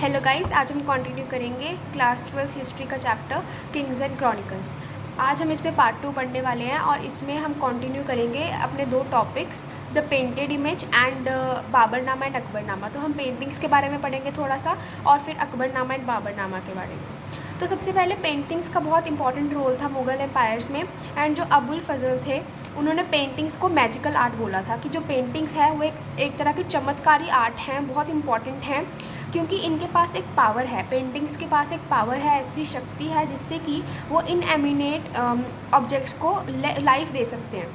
Hello guys, आज हम continue करेंगे क्लास 12th हिस्ट्री का चैप्टर किंग्स एंड क्रॉनिकल्स। आज हम इसमें पार्ट 2 पढ़ने वाले हैं और इसमें हम कंटिन्यू करेंगे अपने दो topics, the painted image and Baburnama and Akbarnama. तो हम पेंटिंग्स के बारे में पढ़ेंगे थोड़ा सा और फिर अकबरनामा एंड बाबरनामा के बारे में। तो सबसे पहले पेंटिंग्स का बहुत इंपॉर्टेंट रोल था मुग़ल एम्पायर्स में। एंड जो अबुल फजल थे उन्होंने पेंटिंग्स को मैजिकल आर्ट बोला था कि जो पेंटिंग्स है वो एक तरह की चमत्कारी आर्ट हैं, बहुत इंपॉर्टेंट हैं क्योंकि इनके पास एक पावर है। पेंटिंग्स के पास एक पावर है, ऐसी शक्ति है जिससे कि वो इनएमिनेट ऑब्जेक्ट्स को लाइफ दे सकते हैं।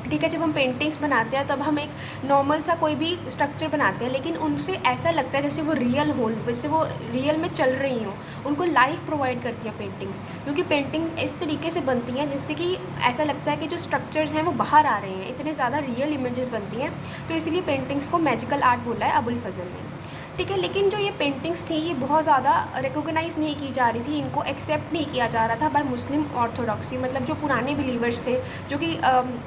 ठीक है, जब हम पेंटिंग्स बनाते हैं तब हम एक नॉर्मल सा कोई भी स्ट्रक्चर बनाते हैं, लेकिन उनसे ऐसा लगता है जैसे वो रियल हो, जैसे वो रियल में चल रही हों। उनको लाइफ प्रोवाइड करती है पेंटिंग्स, क्योंकि पेंटिंग्स इस तरीके से बनती हैं जिससे कि ऐसा लगता है कि जो स्ट्रक्चर्स हैं वो बाहर आ रहे हैं, इतने ज़्यादा रियल इमेजेस बनती हैं। तो इसलिए पेंटिंग्स को मैजिकल आर्ट बोला है अबुल फजल ने। ठीक है, लेकिन जो ये पेंटिंग्स थी ये बहुत ज़्यादा रिकॉग्नाइज़ नहीं की जा रही थी, इनको एक्सेप्ट नहीं किया जा रहा था बाय मुस्लिम ऑर्थोडॉक्सी। मतलब जो पुराने बिलीवर्स थे, जो कि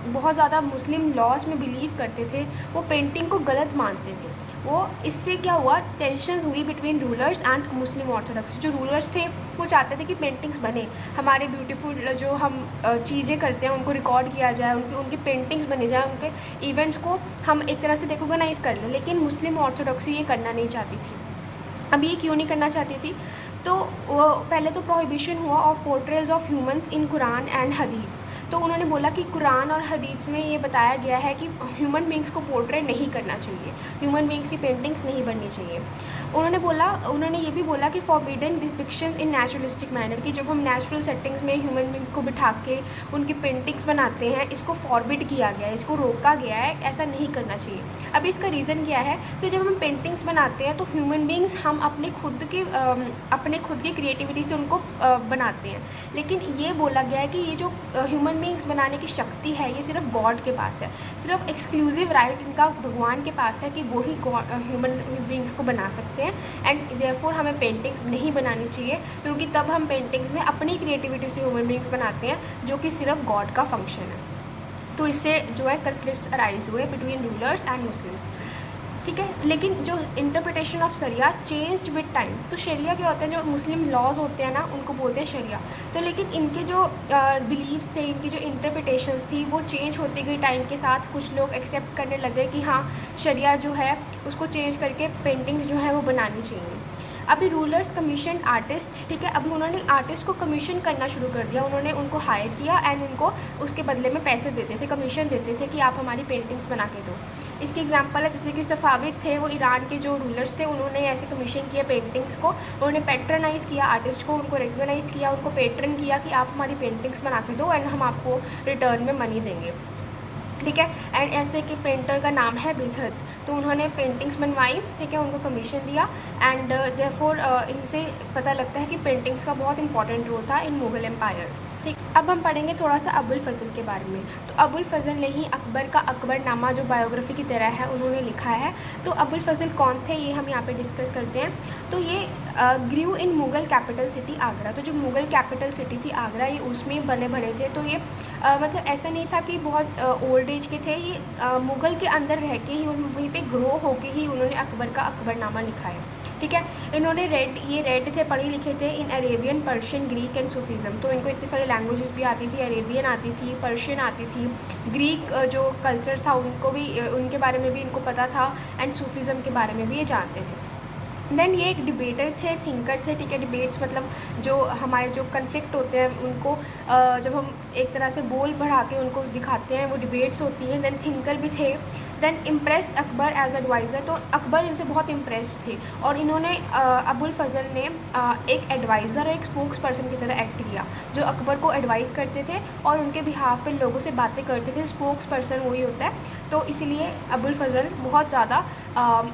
बहुत ज़्यादा मुस्लिम लॉज में बिलीव करते थे, वो पेंटिंग को गलत मानते थे। वो इससे क्या हुआ, टेंशन्स हुई between rulers and Muslim orthodoxy. जो रूलर्स थे वो चाहते थे कि पेंटिंग्स बने, हमारे ब्यूटीफुल जो हम चीज़ें करते हैं उनको रिकॉर्ड किया जाए, उनकी पेंटिंग्स बने जाए, उनके इवेंट्स को हम एक तरह से रिकॉग्नाइज़ कर लें। लेकिन मुस्लिम ऑर्थोडॉक्सी ये करना नहीं चाहती थी। अब ये क्यों नहीं करना चाहती थी? तो वो पहले तो प्रोहिबिशन हुआ of portrayals of humans in Quran and Hadith. तो उन्होंने बोला कि कुरान और हदीस में ये बताया गया है कि ह्यूमन बींग्स को पोर्ट्रेट नहीं करना चाहिए, ह्यूमन बींग्स की पेंटिंग्स नहीं बननी चाहिए। उन्होंने ये भी बोला कि फॉरबिडन डिपिक्शंस इन नेचुरलिस्टिक मैनर, कि जब हम नेचुरल सेटिंग्स में ह्यूमन बींग को बिठा के उनकी पेंटिंग्स बनाते हैं, इसको फॉरबिड किया गया है, इसको रोका गया है, ऐसा नहीं करना चाहिए। अब इसका रीज़न क्या है कि जब हम पेंटिंग्स बनाते हैं तो ह्यूमन बींग्स हम अपने खुद की क्रिएटिविटी से उनको बनाते हैं, लेकिन ये बोला गया है कि ये जो ह्यूमन बींग्स बनाने की शक्ति है ये सिर्फ गॉड के पास है, सिर्फ एक्सक्लूसिव राइट इनका भगवान के पास है कि वो ही ह्यूमन बींग्स को बना सकते हैं। एंड देयरफॉर हमें पेंटिंग्स नहीं बनानी चाहिए, क्योंकि तब हम पेंटिंग्स में अपनी क्रिएटिविटी से ह्यूमन बींग्स बनाते हैं, जो कि सिर्फ गॉड का फंक्शन है। तो इससे जो है कन्फ्लिक्ट्स अराइज हुए बिटवीन रूलर्स एंड मुस्लिम्स। ठीक है, लेकिन जो interpretation of sharia changed with time. तो शरिया क्या होता है, जो मुस्लिम लॉज होते हैं ना उनको बोलते हैं शरिया। तो लेकिन इनके जो बिलीव्स थे, इनकी जो इंटरप्रिटेशंस थी वो चेंज होती गई टाइम के साथ। कुछ लोग एक्सेप्ट करने लगे कि हाँ, शरिया जो है उसको चेंज करके पेंटिंग्स जो है वो बनानी चाहिए। अभी रूलर्स कमीशन आर्टिस्ट, ठीक है, अभी उन्होंने आर्टिस्ट को कमीशन करना शुरू कर दिया। उन्होंने उनको हायर किया एंड उनको उसके बदले में पैसे देते थे, कमीशन देते थे कि आप हमारी पेंटिंग्स बना के दो। इसकी एग्जांपल है जैसे कि सफ़ाविद थे, वो ईरान के जो रूलर्स थे, उन्होंने ऐसे कमीशन किया पेंटिंग्स को, उन्होंने पैट्रनाइज़ किया आर्टिस्ट को, उनको रिकग्नाइज़ किया, उनको पेट्रन किया कि आप हमारी पेंटिंग्स बना के दो एंड हम आपको रिटर्न में मनी देंगे। ठीक है, एंड ऐसे कि पेंटर का नाम है बिजहत, तो उन्होंने पेंटिंग्स बनवाई, ठीक है, उनको कमीशन दिया। एंड देयरफॉर इनसे पता लगता है कि पेंटिंग्स का बहुत इंपॉर्टेंट रोल था इन मुग़ल एम्पायर। ठीक, अब हम पढ़ेंगे थोड़ा सा अबुल फजल के बारे में। तो अबुल फजल ने ही अकबर का अकबरनामा जो बायोग्राफी की तरह है उन्होंने लिखा है। तो अबुल फजल कौन थे ये हम यहाँ पे डिस्कस करते हैं। तो ये ग्रू इन मुग़ल कैपिटल सिटी आगरा। तो जो मुग़ल कैपिटल सिटी थी आगरा, ये उसमें बने बने थे। तो ये मतलब ऐसा नहीं था कि बहुत ओल्ड एज के थे, ये मुग़ल के अंदर रह के ही वहीं पे ग्रो होके ही उन्होंने अकबर का अकबरनामा लिखा है। ठीक है, इन्होंने रेड थे, पढ़े लिखे थे इन Arabian, Persian, Greek and Sufism. तो इनको इतनी सारी लैंग्वेजेस भी आती थी, अरेबियन आती थी, पर्शियन आती थी, ग्रीक जो कल्चर था उनको भी, उनके बारे में भी इनको पता था, एंड सूफीज़म के बारे में भी ये जानते थे। देन ये एक डिबेटर थे, थिंकर थे। ठीक है, डिबेट्स मतलब जो हमारे जो कन्फ्लिक्ट होते हैं उनको जब हम एक तरह से बोल बढ़ा के उनको दिखाते हैं, वो डिबेट्स होती हैं। देन थिंकर भी थे। Then impressed Akbar as adviser. तो अकबर इनसे बहुत इम्प्रेस्ड थे और इन्होंने अबुल फजल ने एक एडवाइज़र और एक स्पोक्स पर्सन की तरह एक्ट किया, जो अकबर को एडवाइस करते थे और उनके बिहाफ पे लोगों से बातें करते थे। स्पोक्स पर्सन वही होता है। तो इसीलिए अबुल फजल बहुत ज़्यादा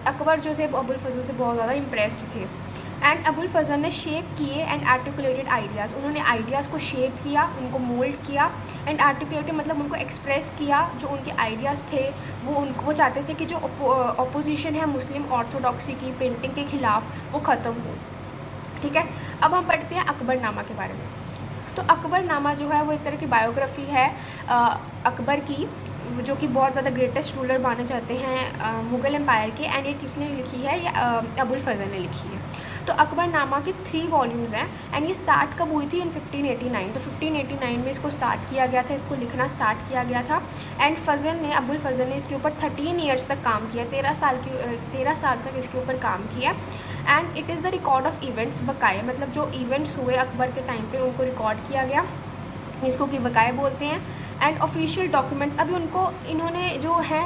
अकबर जो थे वो अबुल फजल से बहुत ज़्यादा इम्प्रेस्ड थे। एंड अबुल फजल ने शेप किए एंड आर्टिकुलेटेड आइडियाज़। उन्होंने आइडियाज़ को शेप किया, उनको मोल्ड किया, एंड आर्टिकुलेटेड मतलब उनको एक्सप्रेस किया। जो उनके आइडियाज़ थे वो चाहते थे कि जो अपोजिशन है मुस्लिम ऑर्थोडॉक्सी की पेंटिंग के ख़िलाफ़ वो ख़त्म हो। ठीक है, अब हम पढ़ते हैं अकबरनामा के बारे में। तो अकबरनामा जो है वो एक तरह की बायोग्राफ़ी है अकबर की, जो कि बहुत ज़्यादा ग्रेटेस्ट रूलर माने जाते हैं मुग़ल एम्पायर के। एंड ये किसने लिखी है, ये अबुल फजल ने लिखी है। तो अकबरनामा के 3 वॉल्यूम्स हैं एंड ये स्टार्ट कब हुई थी इन 1589। तो 1589 में इसको स्टार्ट किया गया था, इसको लिखना स्टार्ट किया गया था एंड अबुल फजल ने इसके ऊपर 13 ईयर्स तक काम किया, 13 साल तक इसके ऊपर काम किया। And it is the record of events, बकाए मतलब जो इवेंट्स हुए अकबर के टाइम पे उनको रिकॉर्ड किया गया, इसको कि बकाए बोलते हैं। एंड ऑफिशियल डॉक्यूमेंट्स, अभी उनको इन्होंने जो है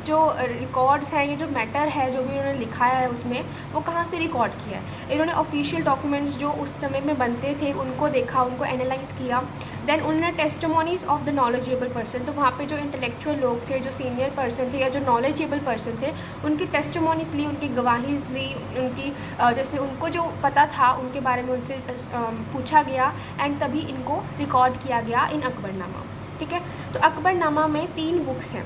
जो रिकॉर्ड्स हैं, ये जो मैटर है जो भी उन्होंने लिखा है उसमें, वो कहाँ से रिकॉर्ड किया है। इन्होंने ऑफिशियल डॉक्यूमेंट्स जो उस समय में बनते थे उनको देखा, उनको एनालाइज किया। देन उन्होंने testimonies of the knowledgeable person, तो वहाँ पे जो इंटेलेक्चुअल लोग थे, जो सीनियर पर्सन थे या जो नॉलेजेबल पर्सन थे, उनकी टेस्टिमोनीज ली, उनकी गवाहीज ली, उनकी जैसे उनको जो पता था उनके बारे में उनसे पूछा गया एंड तभी इनको रिकॉर्ड किया गया इन अकबरनामा। ठीक है, तो अकबरनामा में 3 बुक्स हैं,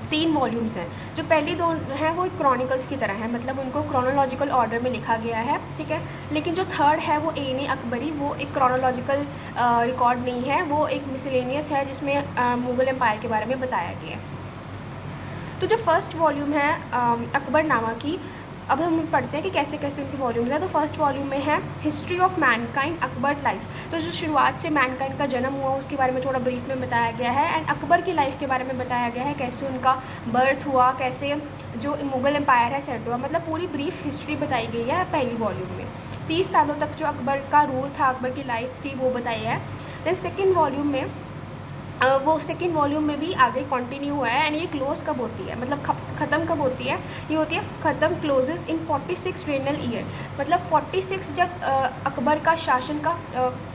3 वॉल्यूम्स हैं। जो पहली 2 हैं वो एक क्रॉनिकल्स की तरह है, मतलब उनको क्रोनोलॉजिकल ऑर्डर में लिखा गया है। ठीक है, लेकिन जो थर्ड है वो एन अकबरी, वो एक क्रोनोलॉजिकल रिकॉर्ड नहीं है, वो एक मिसलेनियस है जिसमें मुग़ल एम्पायर के बारे में बताया गया है। तो जो फर्स्ट वॉल्यूम है अकबरनामा की, अब हम पढ़ते हैं कि कैसे कैसे उनकी वॉल्यूम्स हैं। तो फर्स्ट वॉल्यूम में है history of Mankind Akbar life, तो जो शुरुआत से मैनकाइंड का जन्म हुआ उसके बारे में थोड़ा ब्रीफ में बताया गया है एंड अकबर की लाइफ के बारे में बताया गया है, कैसे उनका बर्थ हुआ, कैसे जो मुग़ल एम्पायर है सेट हुआ, मतलब पूरी ब्रीफ हिस्ट्री बताई गई है पहली वॉल्यूम में। 30 सालों तक जो अकबर का रूल था, अकबर की लाइफ थी, वो बताई है। देन सेकेंड वॉल्यूम में वो सेकेंड वॉल्यूम में भी आगे कंटिन्यू हुआ है एंड ये क्लोज कब होती है, मतलब ख़त्म कब होती है, ये होती है ख़त्म क्लोजेस इन 46 रेनल ईयर, मतलब 46 जब अकबर का शासन का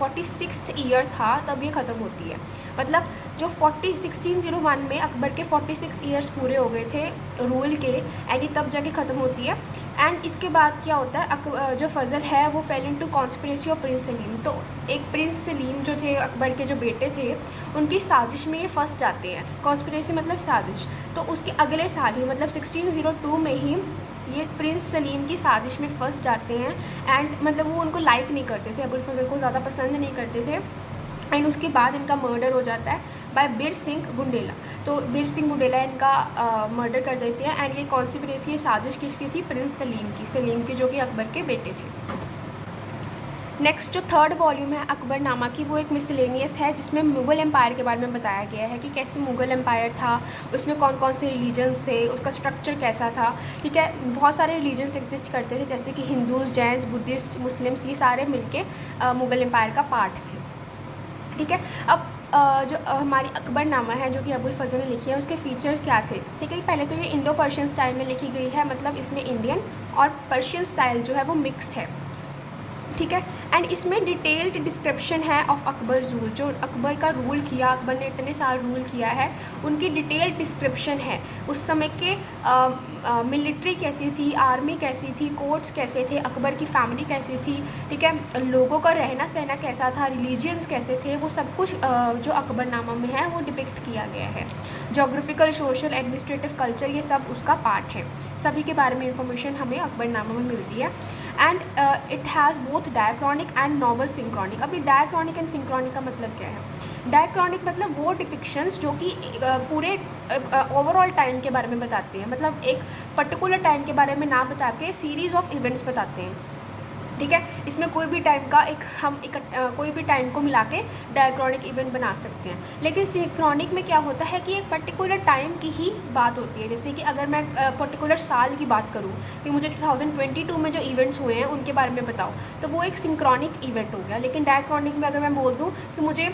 46th ईयर था तब ये ख़त्म होती है। मतलब जो 1601 में अकबर के 46 ईयर्स पूरे हो गए थे रूल के एंड ये तब जाके ख़त्म होती है। एंड इसके बाद क्या होता है, जो फजल है वो fail into conspiracy of Prince Salim, तो एक प्रिंस सलीम जो थे अकबर के जो बेटे थे उनकी साजिश में ये फंस जाते हैं। कॉन्स्पिरेसी मतलब साजिश, तो उसके अगले साल ही मतलब 1602 में ही ये प्रिंस सलीम की साजिश में फंस जाते हैं एंड मतलब वो उनको लाइक नहीं करते थे, अबुल फजल को ज़्यादा पसंद नहीं करते थे एंड उसके बाद इनका मर्डर हो जाता है बाय बीर सिंह बुंडेला। तो बीर सिंह बुंडेला इनका मर्डर कर देते हैं एंड ये कॉन्स्पिरेसी, ये साजिश किसकी थी, प्रिंस सलीम की जो कि अकबर के बेटे थे। नेक्स्ट जो थर्ड वॉल्यूम है अकबरनामा की, वो एक मिसलेनियस है जिसमें मुग़ल एम्पायर के बारे में बताया गया है कि कैसे मुग़ल एम्पायर था, उसमें कौन कौन से रिलीजन्स थे, उसका स्ट्रक्चर कैसा था। ठीक है, बहुत सारे रिलीजन्स एग्जिस्ट करते थे जैसे कि हिंदूज़, जैन्स, बुद्धिस्ट, मुस्लिम्स, ये सारे मिलके मुग़ल एम्पायर का पार्ट थे। ठीक है, अब जो हमारी अकबरनामा है जो कि अबुल फजल ने लिखी है, उसके फीचर्स क्या थे। ठीक है, पहले तो ये इंडो पर्शियन स्टाइल में लिखी गई है, मतलब इसमें इंडियन और पर्शियन स्टाइल जो है वो मिक्स है। ठीक है, एंड इसमें डिटेल्ड डिस्क्रिप्शन है ऑफ अकबर्स रूल, जो अकबर का रूल किया, अकबर ने इतने साल रूल किया है, उनकी डिटेल्ड डिस्क्रिप्शन है। उस समय के मिलिट्री कैसी थी, आर्मी कैसी थी, कोर्ट्स कैसे थे, अकबर की फैमिली कैसी थी, ठीक है, लोगों का रहना सहना कैसा था, रिलीजियंस कैसे थे, वो सब कुछ जो अकबरनामा में है वो डिपिक्ट किया गया है। जोग्राफिकल, सोशल, एडमिनिस्ट्रेटिव, कल्चर, ये सब उसका पार्ट है। सभी के बारे में इंफॉर्मेशन हमें अकबरनामा में मिलती है and it has both diachronic and novel synchronic. अभी डायक्रॉनिक एंड सिंक्रॉनिक का मतलब क्या है? डायक्रॉनिक मतलब वो डिपिक्शंस जो कि पूरे ओवरऑल टाइम के बारे में बताते हैं, मतलब एक पर्टिकुलर टाइम के बारे में ना बता के सीरीज़ ऑफ इवेंट्स बताते हैं। ठीक है, इसमें कोई भी टाइम का कोई भी टाइम को मिला के डायक्रॉनिक इवेंट बना सकते हैं। लेकिन सिंक्रॉनिक में क्या होता है कि एक पर्टिकुलर टाइम की ही बात होती है। जैसे कि अगर मैं पर्टिकुलर साल की बात करूँ कि मुझे 2022 में जो इवेंट्स हुए हैं उनके बारे में बताओ, तो वो एक सिंक्रॉनिक इवेंट हो गया। लेकिन डायक्रॉनिक में अगर मैं बोल दूँ कि मुझे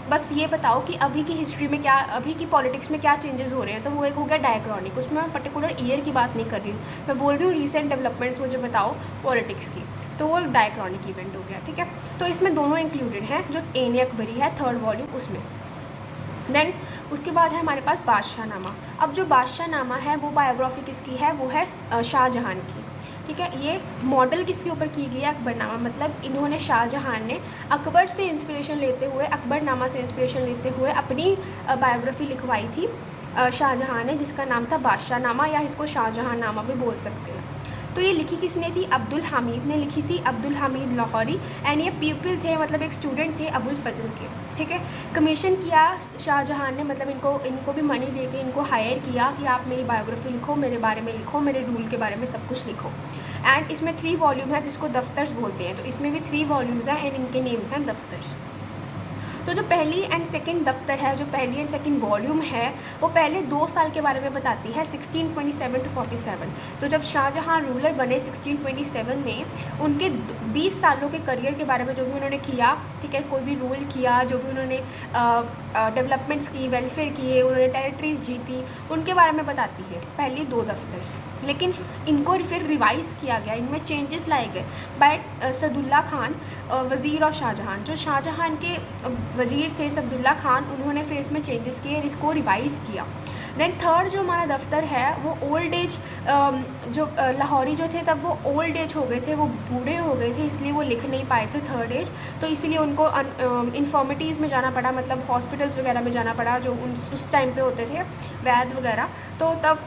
बस ये बताओ कि अभी की हिस्ट्री में क्या, अभी की पॉलिटिक्स में क्या चेंजेस हो रहे हैं, तो वो एक हो गया डायक्रॉनिक। उसमें मैं पर्टिकुलर ईयर की बात नहीं कर रही हूँ, मैं बोल रही हूँ रिसेंट डेवलपमेंट्स मुझे बताओ पॉलिटिक्स की, तो वो डायक्रॉनिक इवेंट हो गया। ठीक है, तो इसमें दोनों इंक्लूडेड हैं, जो एन अकबरी है थर्ड वॉल्यूम उसमें। देन उसके बाद है हमारे पास बादशाहनामा। अब जो बादशाहनामा है वो बायोग्राफी किसकी है? वो है शाहजहां की। ठीक है, ये मॉडल किसके ऊपर की गई है? अकबरनामा। मतलब इन्होंने, शाहजहां ने अकबर से इंस्पिरेशन लेते हुए, अकबरनामा से इंस्पिरेशन लेते हुए अपनी बायोग्राफी लिखवाई थी शाहजहां ने, जिसका नाम था बादशाहनामा, या इसको शाहजहांनामा भी बोल सकते हैं। तो ये लिखी किसने थी? अब्दुल हामिद ने लिखी थी, अब्दुल हामिद लाहौरी। एंड ये पीपल थे, मतलब एक स्टूडेंट थे अबुल फजल के, ठीक है। कमीशन किया शाहजहां ने, मतलब इनको भी मनी दे के इनको हायर किया कि आप मेरी बायोग्राफी लिखो, मेरे बारे में लिखो, मेरे रूल के बारे में सब कुछ लिखो। एंड इसमें 3 वॉल्यूम है जिसको दफ्तर्स बोलते हैं, तो इसमें भी 3 वॉल्यूम्स हैं एंड इनके नेम्स हैं दफ्तर्स। तो जो पहली एंड सेकंड दफ्तर है, जो पहली एंड सेकंड वॉल्यूम है, वो पहले 2 साल के बारे में बताती है, 1627 to 47। तो जब शाहजहां रूलर बने 1627 में, उनके 20 सालों के करियर के बारे में, जो भी उन्होंने किया, ठीक है, कोई भी रूल किया, जो भी उन्होंने डेवलपमेंट्स की, वेलफेयर किए, उन्होंने टेरिटरीज जीती, उनके बारे में बताती है पहली 2 दफ्तर से। लेकिन इनको फिर रिवाइज़ किया गया, इनमें चेंजेस लाए गए बाय सदुल्ला खान, वज़ीर और शाहजहां। जो शाहजहां के वज़ीर थे सदुल्ला खान, उन्होंने फिर इसमें चेंजेस किए, इसको रिवाइज़ किया। देन थर्ड जो हमारा दफ्तर है वो ओल्ड एज, जो लाहौरी जो थे तब वो ओल्ड एज हो गए थे, वो बूढ़े हो गए थे, इसलिए वो लिख नहीं पाए थे थर्ड एज, तो इसीलिए उनको इन्फॉर्मिटीज़ में जाना पड़ा, मतलब हॉस्पिटल्स वगैरह में जाना पड़ा जो उस टाइम पे होते थे, वैद वगैरह। तो तब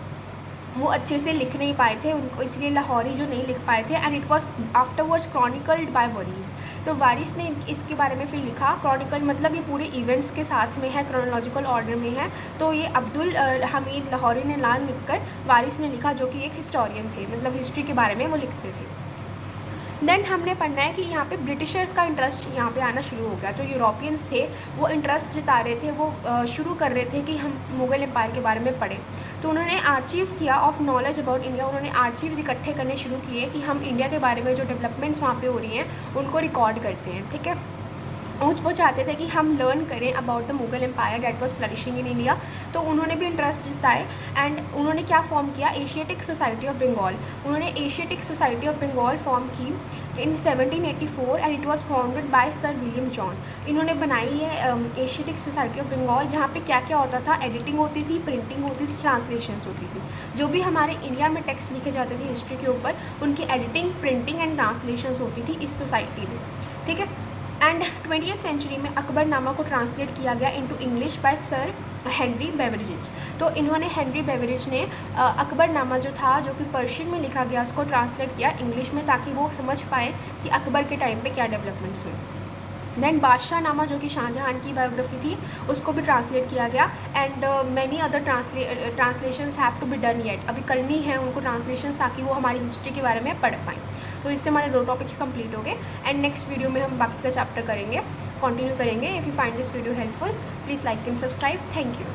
वो अच्छे से लिख नहीं पाए थे उनको, इसलिए लाहौरी जो नहीं लिख पाए थे। And it was afterwards chronicled by Waris. तो वारिस ने इसके बारे में फिर लिखा, क्रॉनिकल मतलब ये पूरे इवेंट्स के साथ में है, क्रोनोलॉजिकल ऑर्डर में है। तो ये अब्दुल हमीद लाहौरी ने नाम लिखकर वारिस ने लिखा, जो कि एक हिस्टोरियन थे, मतलब हिस्ट्री के बारे में वो लिखते थे। देन हमने पढ़ना है कि यहाँ पे ब्रिटिशर्स का इंटरेस्ट यहाँ पे आना शुरू हो गया। जो यूरोपियंस थे वो इंटरेस्ट जता रहे थे, वो शुरू कर रहे थे कि हम मुग़ल एम्पायर के बारे में पढ़ें। तो उन्होंने आर्चीव किया ऑफ नॉलेज अबाउट इंडिया, उन्होंने आर्चीव्स इकट्ठे करने शुरू किए कि हम इंडिया के बारे में जो डेवलपमेंट्स वहाँ पे हो रही हैं उनको रिकॉर्ड करते हैं, ठीक है। वो चाहते थे कि हम लर्न करें about the Mughal empire that was flourishing in India. तो उन्होंने भी इंटरेस्ट जताए एंड उन्होंने क्या फॉर्म किया, एशियाटिक सोसाइटी ऑफ बंगाल। उन्होंने Asiatic society of Bengal form की in 1784 and it was founded by sir William John. इन्होंने बनाई है एशियाटिक सोसाइटी ऑफ बंगाल, जहाँ पे क्या क्या होता था, एडिटिंग होती थी, प्रिंटिंग होती थी, ट्रांसलेशंस होती थी। जो भी हमारे इंडिया में टेक्स्ट लिखे जाते थे हिस्ट्री के ऊपर, उनकी एडिटिंग, प्रिंटिंग एंड ट्रांसलेशंस होती थी इस सोसाइटी में, ठीक है। एंड 20th सेंचुरी में अकबरनामा को ट्रांसलेट किया गया into English by sir Henry beverage. तो इन्होंने हेनरी बेवरेज ने अकबरनामा जो था, जो कि पर्शियन में लिखा गया, उसको ट्रांसलेट किया इंग्लिश में, ताकि वो समझ पाएँ कि अकबर के टाइम पे क्या डेवलपमेंट्स हुए। देन बादशाह नामा, जो कि शाहजहां की बायोग्राफी थी, उसको भी ट्रांसलेट किया गया। And many other translations have to be done yet, अभी करनी है उनको ट्रांसलेशंस, ताकि वो हमारी हिस्ट्री के बारे में पढ़ पाएँ। तो इससे हमारे 2 टॉपिक्स कंप्लीट हो गए एंड नेक्स्ट वीडियो में हम बाकी का चैप्टर करेंगे, कंटिन्यू करेंगे। If you find this video helpful, please like and subscribe. Thank you.